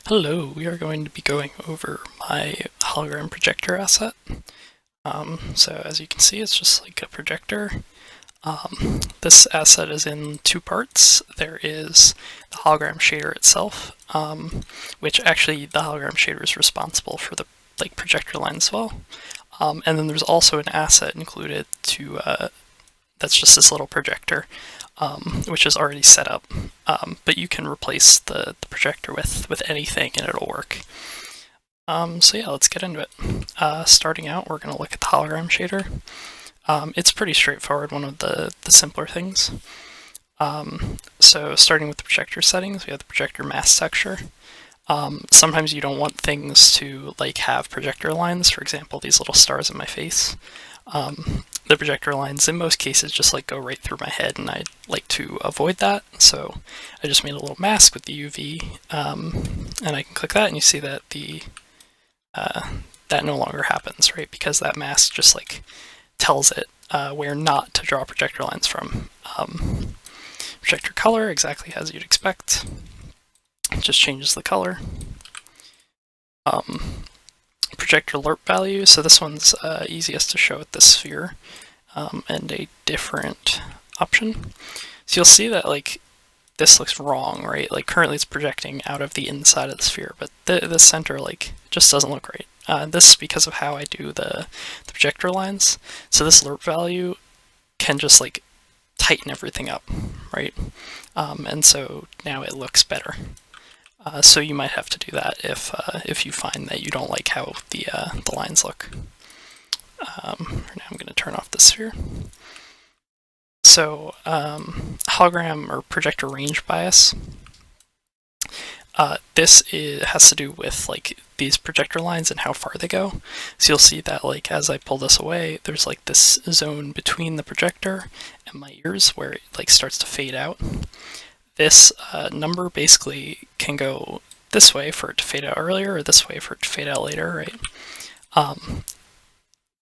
Hello, we are going to be going over my hologram projector asset. So as you can see, it's just like a projector. This asset is in two parts. There is the hologram shader itself, which actually the hologram shader is responsible for the projector line as well. And then there's also an asset included to that's just this little projector, which is already set up. But you can replace the projector with anything and it'll work. So yeah, let's get into it. Starting out, we're going to look at the hologram shader. It's pretty straightforward, one of the simpler things. So starting with the projector settings, we have the projector mask texture. Sometimes you don't want things to have projector lines, for example, these little stars in my face. The projector lines in most cases just go right through my head, and I like to avoid that, so I just made a little mask with the UV, and I can click that and you see that that no longer happens, right? Because that mask just tells it where not to draw projector lines from. Projector color, exactly as you'd expect. It just changes the color. Projector lerp value, so this one's easiest to show with the sphere, and a different option. So you'll see that this looks wrong, right? Currently it's projecting out of the inside of the sphere, but the center just doesn't look right. This is because of how I do the projector lines. So this lerp value can just tighten everything up, right? And so now it looks better. So you might have to do that if you find that you don't like how the lines look. Now I'm going to turn off the sphere. So hologram or projector range bias. This has to do with these projector lines and how far they go. So you'll see that as I pull this away, there's this zone between the projector and my ears where it starts to fade out. This number basically can go this way for it to fade out earlier, or this way for it to fade out later, right?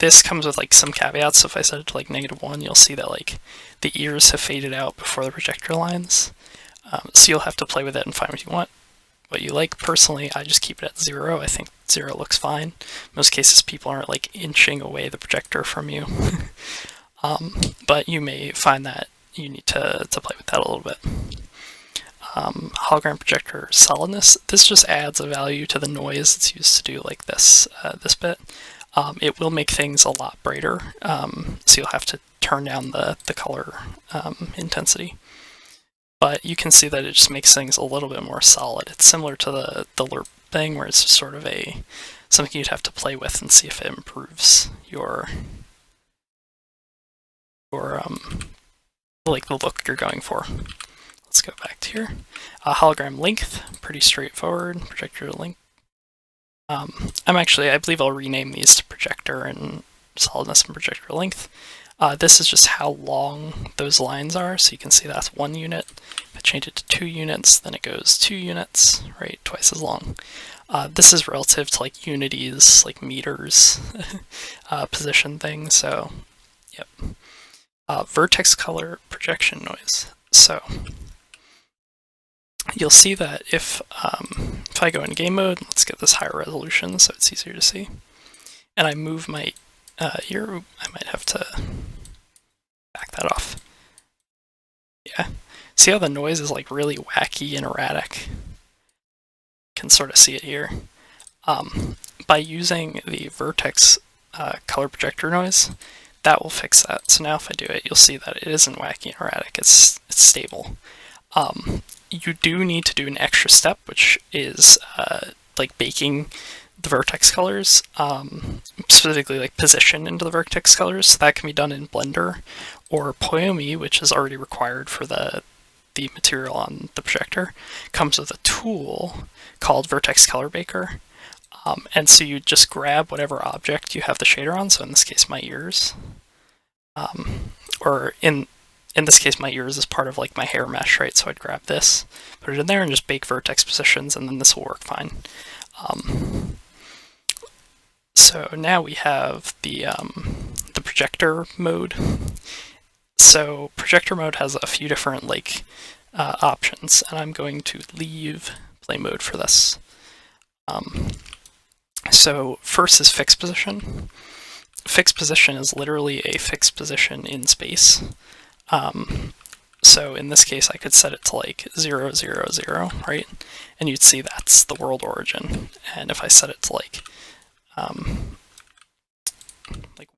This comes with some caveats. So if I set it to -1, you'll see that the ears have faded out before the projector lines. So you'll have to play with it and find what you like. Personally, I just keep it at 0. I think 0 looks fine. Most cases, people aren't inching away the projector from you. But you may find that you need to play with that a little bit. Hologram projector solidness. This just adds a value to the noise it's used to do this bit. It will make things a lot brighter, so you'll have to turn down the color intensity. But you can see that it just makes things a little bit more solid. It's similar to the lerp thing, where it's just sort of something you'd have to play with and see if it improves your the look you're going for. Let's go back to here. Hologram length, pretty straightforward. Projector length. I believe I'll rename these to projector and solidness and projector length. This is just how long those lines are, so you can see that's 1 unit. If I change it to 2 units, then it goes 2 units, right? Twice as long. This is relative to unities, meters, position things, so yep. Vertex color projection noise. So you'll see that if I go in game mode, let's get this higher resolution so it's easier to see, and I move my ear, I might have to back that off. Yeah, see how the noise is really wacky and erratic? You can sort of see it here. By using the vertex color projector noise, that will fix that. So now if I do it, you'll see that it isn't wacky and erratic, it's stable. You do need to do an extra step, which is baking the vertex colors, specifically position into the vertex colors. So that can be done in Blender or Poyomi, which is already required for the material on the projector. Comes with a tool called Vertex Color Baker. And so you just grab whatever object you have the shader on, so in this case my ears, or in this case my ears is part of my hair mesh, right? So I'd grab this, put it in there, and just bake vertex positions, and then this will work fine. So now we have the projector mode. So projector mode has a few different options, and I'm going to leave play mode for this. So first is fixed position. Fixed position is literally a fixed position in space. So in this case, I could set it to like 0, 0, 0, right? And you'd see that's the world origin. And if I set it to like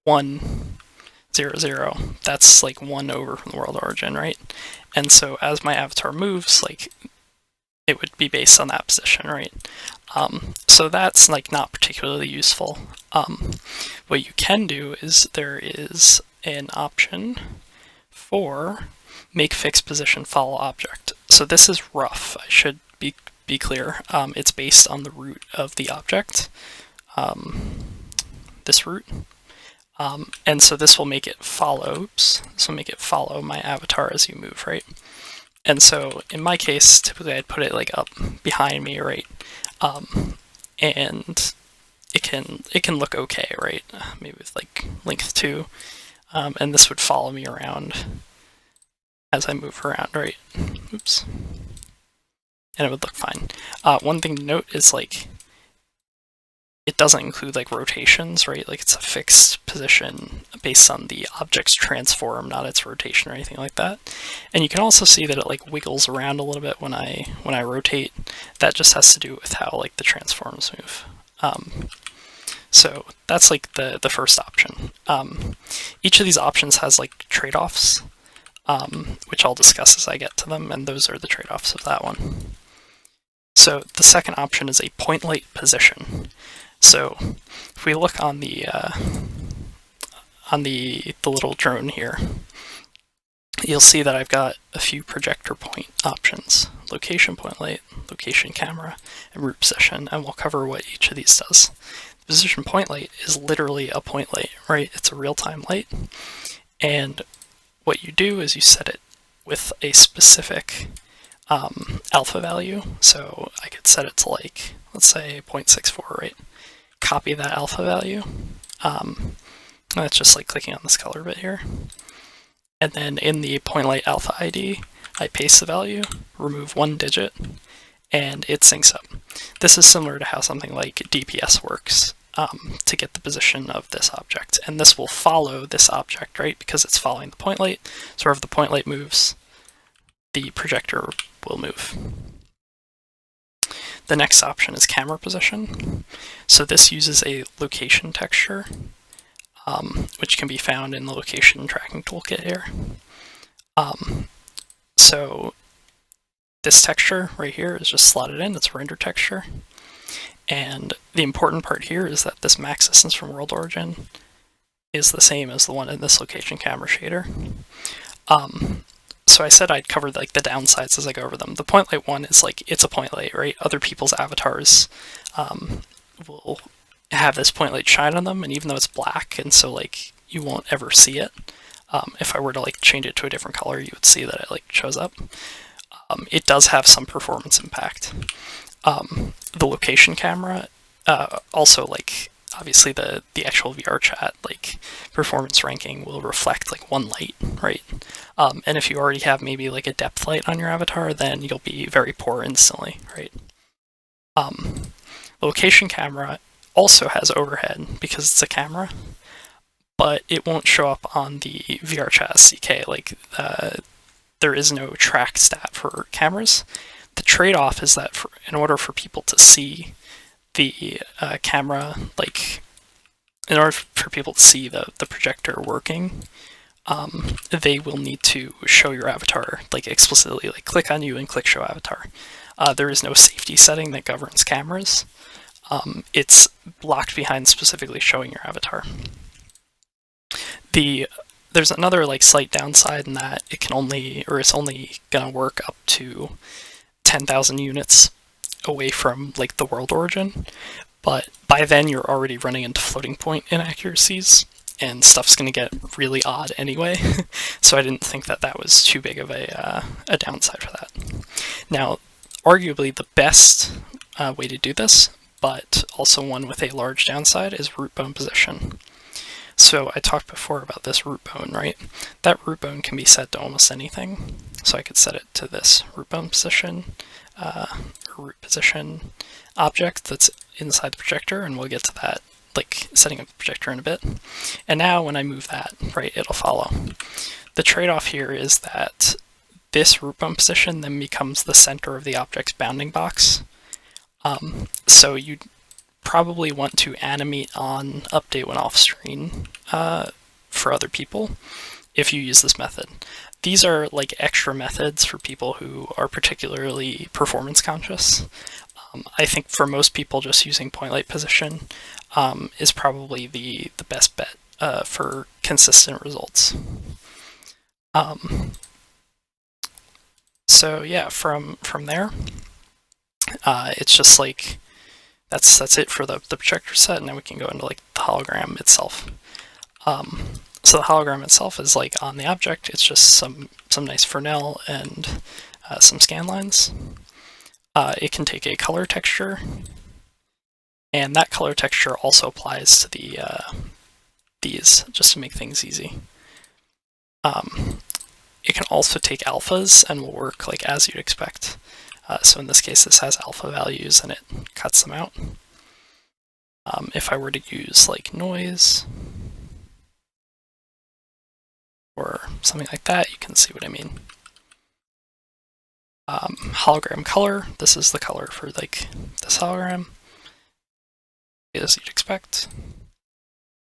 1, 0, 0, that's like 1 over from the world origin, right? And so as my avatar moves, like it would be based on that position, right? So that's like not particularly useful. What you can do is there is an option for make fixed position follow object. So this is rough, I should be clear. It's based on the root of the object, this root. And so this will make it follow, this will make it follow my avatar as you move, right? And so in my case, typically I'd put it like up behind me, right? And it can look okay, right? Maybe with like length 2, and this would follow me around as I move around, right? Oops. And it would look fine. One thing to note is like it doesn't include like rotations, right? Like it's a fixed position based on the object's transform, not its rotation or anything like that. And you can also see that it like wiggles around a little bit when I rotate. That just has to do with how like the transforms move. So that's like the first option. Each of these options has like trade-offs, which I'll discuss as I get to them, and those are the trade-offs of that one. So the second option is a point light position. So if we look on the little drone here, you'll see that I've got a few projector point options: location point light, location camera, and root position, and we'll cover what each of these does. The position point light is literally a point light, right? It's a real-time light, and what you do is you set it with a specific alpha value. So I could set it to like, let's say 0.64, right? Copy that alpha value. That's just like clicking on this color bit here. And then in the point light alpha ID, I paste the value, remove 1 digit, and it syncs up. This is similar to how something like DPS works to get the position of this object. And this will follow this object, right? Because it's following the point light. So wherever the point light moves, the projector will move. The next option is camera position. So this uses a location texture, which can be found in the location tracking toolkit here. So this texture right here is just slotted in, it's a render texture. And the important part here is that this max distance from world origin is the same as the one in this location camera shader. So I said I'd cover like the downsides as I go over them. The point light one is like, it's a point light, right? Other people's avatars will have this point light shine on them, and even though it's black, and so like you won't ever see it, if I were to like change it to a different color, you would see that it like shows up. It does have some performance impact. The location camera also, like, obviously the actual VR chat like performance ranking will reflect like one light, right? And if you already have maybe like a depth light on your avatar, then you'll be very poor instantly, right? Location camera also has overhead because it's a camera, but it won't show up on the VR chat SDK. Like there is no track stat for cameras. The trade-off is that in order for people to see the camera, like in order for people to see the projector working, they will need to show your avatar like explicitly, like click on you and click show avatar. There is no safety setting that governs cameras. It's blocked behind specifically showing your avatar. There's another like slight downside in that it can only, or it's only gonna work up to 10,000 units away from like the world origin, but by then you're already running into floating point inaccuracies, and stuff's going to get really odd anyway. So I didn't think that that was too big of a downside for that. Now, arguably the best way to do this, but also one with a large downside, is root bone position. So I talked before about this root bone, right? That root bone can be set to almost anything. So I could set it to this root bone position, or root position object that's inside the projector, and we'll get to that, like setting up the projector in a bit. And now when I move that, right, it'll follow. The trade-off here is that this root bone position then becomes the center of the object's bounding box. So you probably want to animate on update when off screen for other people if you use this method. These are like extra methods for people who are particularly performance conscious. I think for most people, just using point light position is probably the best bet for consistent results. So yeah, from there, it's just like that's it for the projector set, and then we can go into like the hologram itself. So the hologram itself is like on the object. It's just some nice Fresnel and some scan lines. It can take a color texture, and that color texture also applies to the these, just to make things easy. It can also take alphas and will work like as you'd expect. So in this case, this has alpha values and it cuts them out. If I were to use like noise or something like that, you can see what I mean. Hologram color, this is the color for like this hologram, as you'd expect.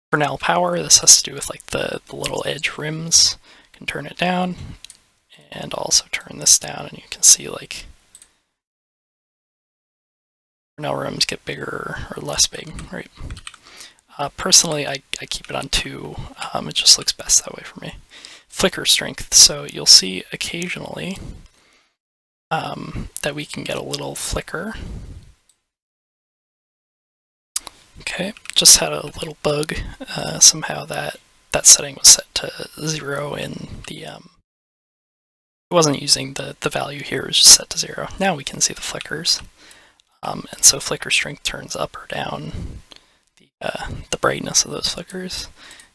Fresnel power, this has to do with like the little edge rims. Can turn it down and also turn this down, and you can see like Fresnel rims get bigger or less big, right? Personally, I keep it on 2. It just looks best that way for me. Flicker strength, so you'll see occasionally that we can get a little flicker. Okay, just had a little bug. Somehow that setting was set to 0 in the it wasn't using the value here, it was just set to 0. Now we can see the flickers. And so flicker strength turns up or down the brightness of those flickers.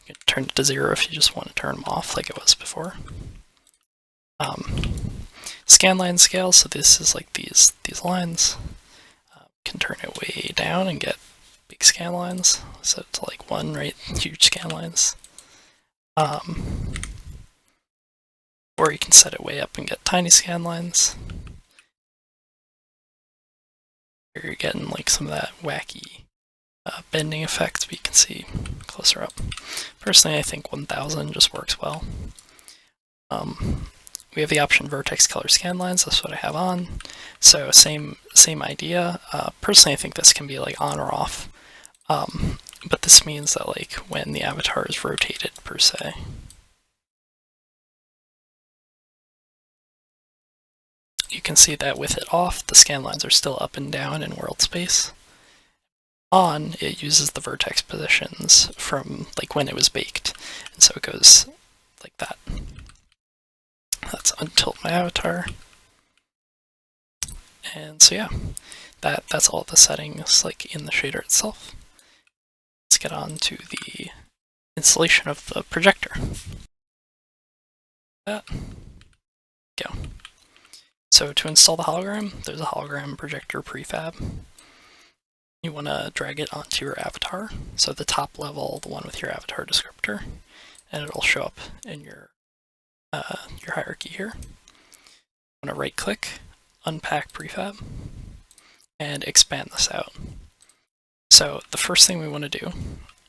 You can turn it to 0 if you just want to turn them off like it was before. Scanline scale, so this is like these lines. Can turn it way down and get big scan lines, set it to like 1, right? Huge scan lines. Or you can set it way up and get tiny scan lines. Here you're getting like some of that wacky bending effect we can see closer up. Personally, I think 1000 just works well. We have the option vertex color scan lines, that's what I have on. So same idea. Personally, I think this can be like on or off. But this means that like when the avatar is rotated per se. You can see that with it off, the scan lines are still up and down in world space. On, it uses the vertex positions from like when it was baked, and so it goes like that. Let's untilt my avatar. And so yeah, that's all the settings like in the shader itself. Let's get on to the installation of the projector. Go. So to install the hologram, there's a hologram projector prefab. You want to drag it onto your avatar, so the top level, the one with your avatar descriptor, and it'll show up in your hierarchy here. I'm going to right click, unpack prefab, and expand this out. So the first thing we want to do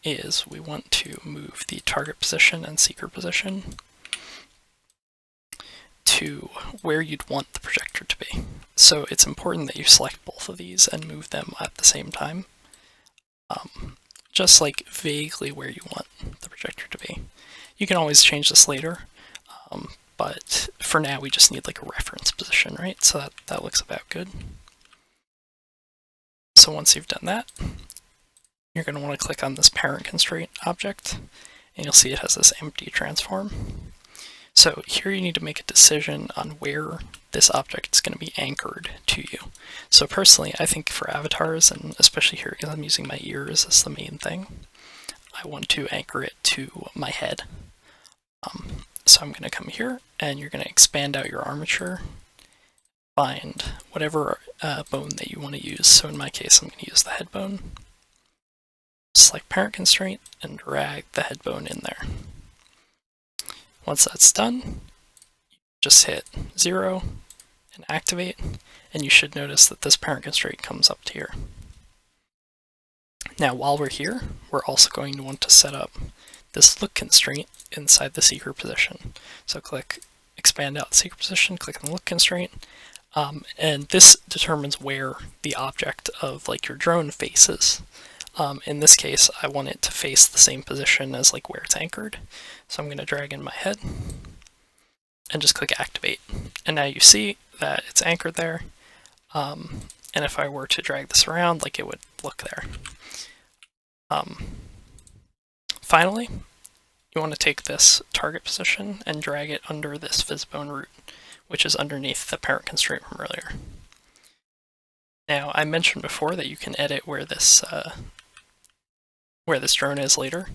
is we want to move the target position and seeker position to where you'd want the projector to be. So it's important that you select both of these and move them at the same time. Just like vaguely where you want the projector to be. You can always change this later, but for now we just need like a reference position, right? So that looks about good. So once you've done that, you're going to want to click on this parent constraint object, and you'll see it has this empty transform. So here you need to make a decision on where this object is going to be anchored to you. So personally, I think for avatars, and especially here because I'm using my ears as the main thing, I want to anchor it to my head. So I'm going to come here, and you're going to expand out your armature, find whatever bone that you want to use. So in my case, I'm going to use the head bone. Select parent constraint and drag the head bone in there. Once that's done, just hit 0 and activate, and you should notice that this parent constraint comes up to here. Now while we're here, we're also going to want to set up this look constraint inside the seeker position. So click expand out the seeker position, click on the look constraint, and this determines where the object of like your drone faces. In this case, I want it to face the same position as like where it's anchored. So I'm going to drag in my head and just click activate. And now you see that it's anchored there. And if I were to drag this around, like it would look there. Finally, you want to take this target position and drag it under this FizzBone root, which is underneath the parent constraint from earlier. Now, I mentioned before that you can edit where this drone is later.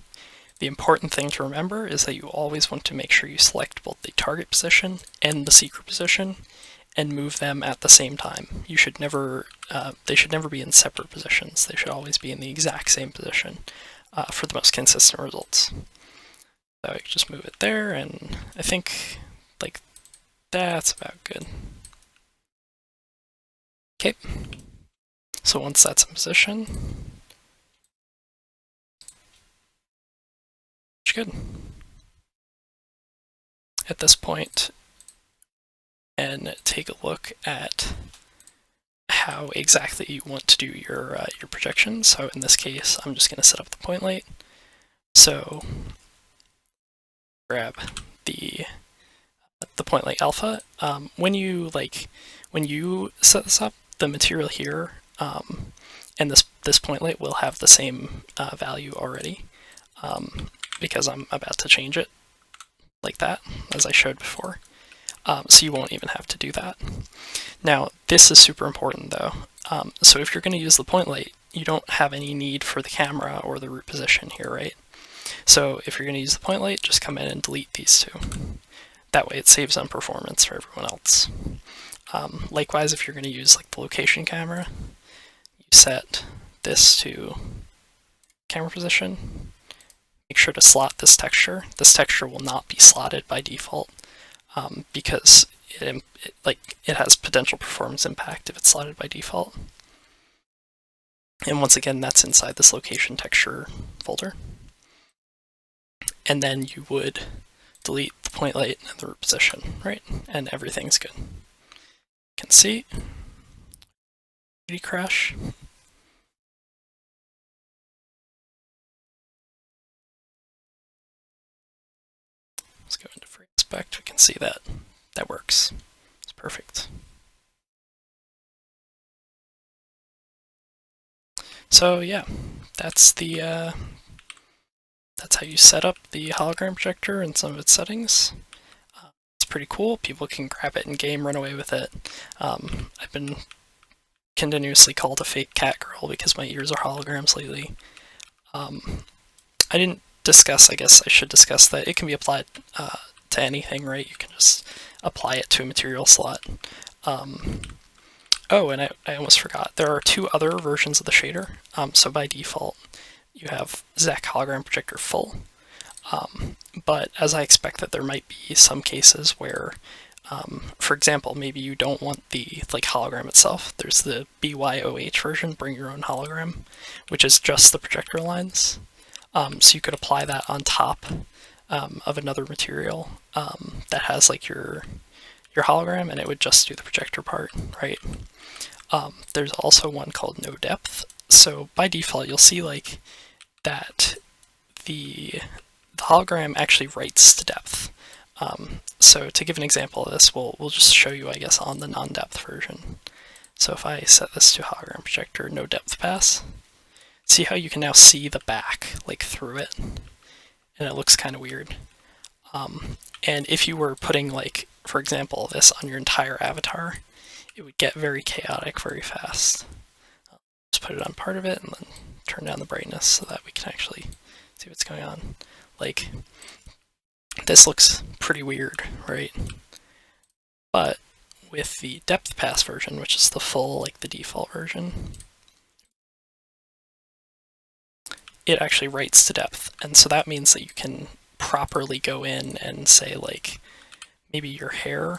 The important thing to remember is that you always want to make sure you select both the target position and the seeker position and move them at the same time. You should never, they should never be in separate positions. They should always be in the exact same position for the most consistent results. So you just move it there, and I think like that's about good. Okay, so once that's in position, good. At this point, and take a look at how exactly you want to do your projection. So in this case, I'm just going to set up the point light. So grab the point light alpha. When you set this up, the material here and this point light will have the same value already. Because I'm about to change it like that, as I showed before. So you won't even have to do that. Now, this is super important though. So if you're going to use the point light, you don't have any need for the camera or the root position here, right? So if you're going to use the point light, just come in and delete these two. That way it saves on performance for everyone else. Likewise, if you're going to use like the location camera, you set this to camera position. Make sure to slot this texture. This texture will not be slotted by default because it has potential performance impact if it's slotted by default. And once again, that's inside this location texture folder. And then you would delete the point light and the root position, right? And everything's good. You can see, crash. Let's go into free aspect. We can see that that works. It's perfect. So yeah, that's how you set up the hologram projector and some of its settings. It's pretty cool. People can grab it in game, run away with it. I've been continuously called a fake cat girl because my ears are holograms lately. I didn't discuss, I guess I should discuss that it can be applied to anything, right? You can just apply it to a material slot. Oh, and I almost forgot. There are two other versions of the shader. So by default, you have ZEC Hologram Projector Full. But as I expect that there might be some cases where, for example, maybe you don't want the hologram itself. There's the BYOH version, Bring Your Own Hologram, which is just the projector lines. So you could apply that on top of another material that has your hologram, and it would just do the projector part, right? There's also one called No Depth. So by default, you'll see that the hologram actually writes to depth. So to give an example of this, we'll just show you, I guess, on the non-depth version. So if I set this to hologram projector no depth pass, see how you can now see the back through it, and it looks kind of weird. And if you were putting for example, this on your entire avatar, it would get very chaotic very fast. Just put it on part of it and then turn down the brightness so that we can actually See what's going on. Like, this looks pretty weird, right? But with the depth pass version, which is the full, like the default version, it actually writes to depth. And so that means that you can properly go in and say, like, maybe your hair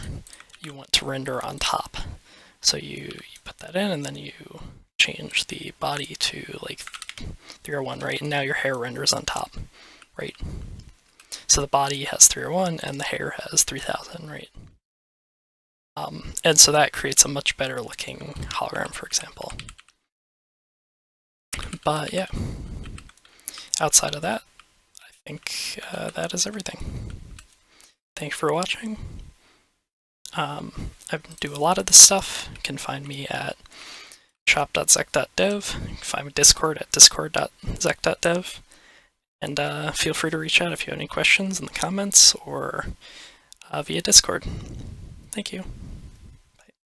you want to render on top. So you put that in, and then you change the body to like 301, right? And now your hair renders on top, right? So the body has 301 and the hair has 3000, right? And so that creates a much better looking hologram, for example. But yeah, outside of that, I think that is everything. Thanks for watching. I do a lot of this stuff. You can find me at shop.zec.dev. You can find my Discord at discord.zec.dev. And feel free to reach out if you have any questions in the comments or via Discord. Thank you.